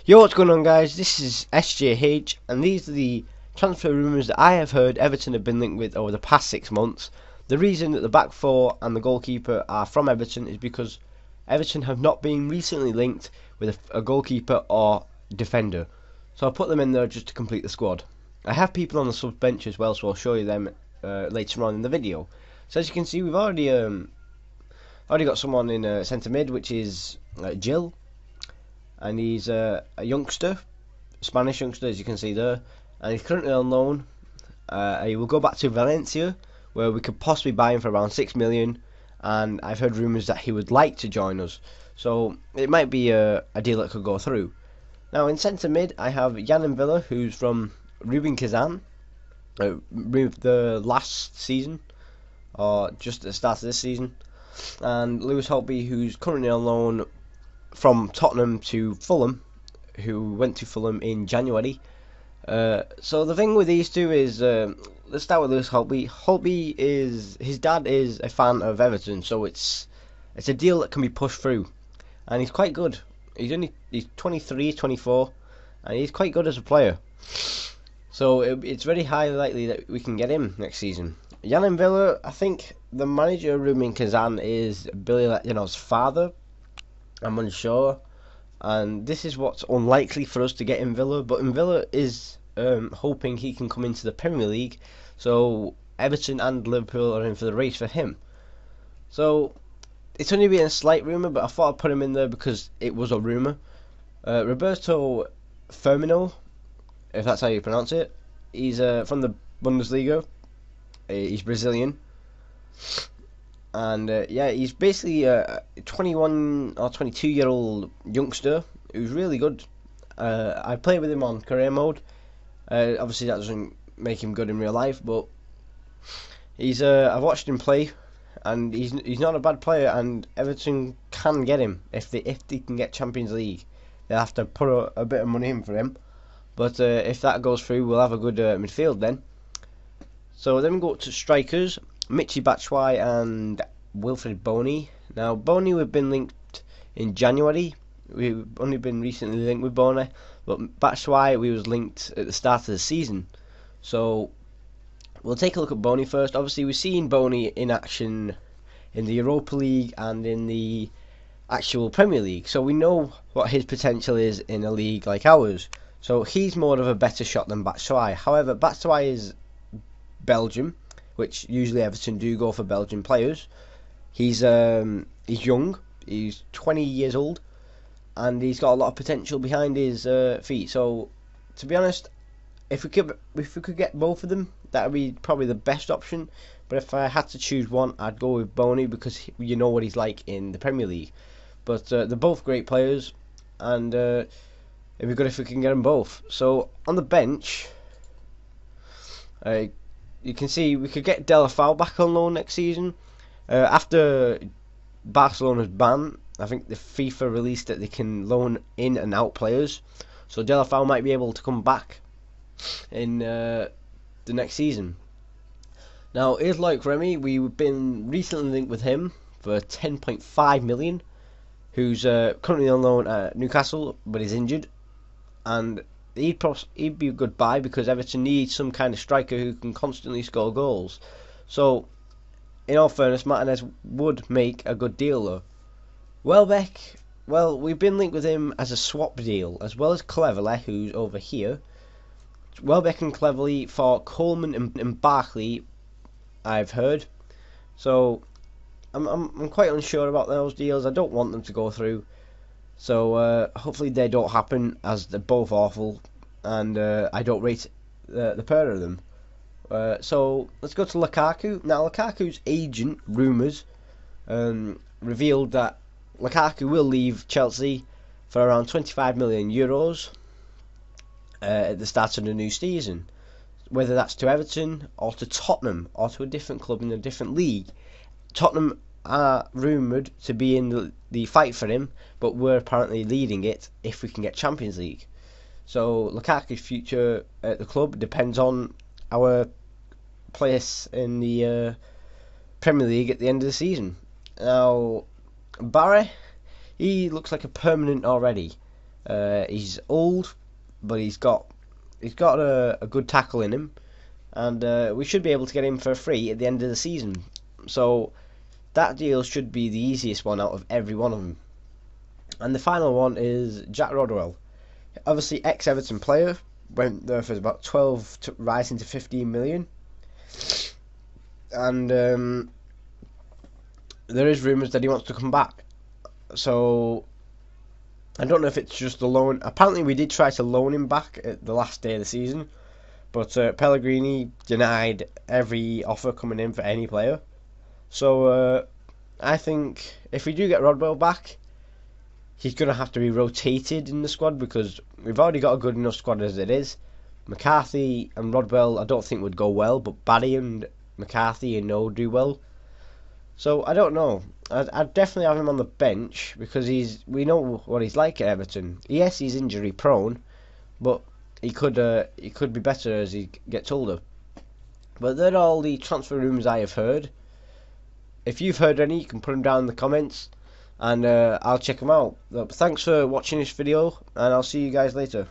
Yo, what's going on, guys? This is SJH, and these are the transfer rumours that I have heard Everton have been linked with over the past 6 months. The reason that the back four and the goalkeeper are from Everton is because Everton have not been recently linked with a goalkeeper or defender. So I'll put them in there just to complete the squad. I have people on the sub bench as well, so I'll show you them later on in the video. So as you can see, we've already got someone in centre mid, which is Jill. And he's a youngster, Spanish youngster, as you can see there, and he's currently on loan. He will go back to Valencia, where we could possibly buy him for around 6 million, and I've heard rumours that he would like to join us, so it might be a deal that could go through. Now in centre mid I have Jan Villa, who's from Rubin Kazan, the last season, or just at the start of this season, and Lewis Holtby, who's currently on loan from Tottenham to Fulham, who went to Fulham in January. So the thing with these two is, let's start with Lewis Holtby. Holtby is, his dad is a fan of Everton, so it's a deal that can be pushed through, and he's quite good. He's 23, 24, and he's quite good as a player. So it's very highly likely that we can get him next season. Jan Villa, I think the manager Rubin Kazan is Billy Latino's father. I'm unsure, and this is what's unlikely for us to get in Villa, but in Villa is hoping he can come into the Premier League, so Everton and Liverpool are in for the race for him. So it's only been a slight rumour, but I thought I'd put him in there because it was a rumour. Roberto Firmino, if that's how you pronounce it, he's from the Bundesliga. He's Brazilian. And yeah, he's basically a 21 or 22-year-old youngster who's really good. I played with him on career mode. Obviously, that doesn't make him good in real life, but he's. I've watched him play, and he's not a bad player. And Everton can get him if they can get Champions League. They'll have to put a bit of money in for him, but if that goes through, we'll have a good midfield then. So then we go to strikers. Michy Batshuayi and Wilfred Boney. Now Boney, we've been linked in January. We've only been recently linked with Boney, but Batshuayi we was linked at the start of the season. So we'll take a look at Boney first. Obviously we've seen Boney in action in the Europa League and in the actual Premier League, so we know what his potential is in a league like ours. So he's more of a better shot than Batshuayi. However, Batshuayi is Belgium, which usually Everton do go for Belgian players. He's young, he's 20 years old, and he's got a lot of potential behind his feet. So, to be honest, if we could get both of them, that would be probably the best option. But if I had to choose one, I'd go with Boney because you know what he's like in the Premier League. But they're both great players, and it'd be good if we can get them both. So on the bench, you can see we could get Delafau back on loan next season. After Barcelona's ban, I think the FIFA released that they can loan in and out players. So Delafau might be able to come back in the next season. Now, here's like Remy. We've been recently linked with him for 10.5 million, who's currently on loan at Newcastle, but is injured. And he'd be a good buy because Everton needs some kind of striker who can constantly score goals. So, in all fairness, Martinez would make a good deal though. Welbeck, well, we've been linked with him as a swap deal, as well as Cleverley, who's over here. Welbeck and Cleverley for Coleman and Barkley, I've heard. So, I'm quite unsure about those deals. I don't want them to go through. So hopefully they don't happen, as they're both awful, and I don't rate the pair of them. So let's go to Lukaku. Now Lukaku's agent, rumours, revealed that Lukaku will leave Chelsea for around 25 million euros at the start of the new season. Whether that's to Everton or to Tottenham or to a different club in a different league. Tottenham are rumoured to be in the fight for him, but we're apparently leading it if we can get Champions League. So Lukaku's future at the club depends on our place in the Premier League at the end of the season. Now Barry, he looks like a permanent already. He's old, but he's got a good tackle in him, and we should be able to get him for free at the end of the season. So that deal should be the easiest one out of every one of them. And the final one is Jack Rodwell. Obviously, ex-Everton player, went there for about 12 to rising to 15 million. And there is rumours that he wants to come back. So I don't know if it's just the loan. Apparently, we did try to loan him back at the last day of the season, but Pellegrini denied every offer coming in for any player. So I think if we do get Rodwell back, he's going to have to be rotated in the squad because we've already got a good enough squad as it is. McCarthy and Rodwell I don't think would go well, but Barry and McCarthy do well. So I don't know. I'd definitely have him on the bench because we know what he's like at Everton. Yes, he's injury prone, but he could be better as he gets older. But they're all the transfer rumours I have heard. If you've heard any, you can put them down in the comments, and I'll check them out. Thanks for watching this video, and I'll see you guys later.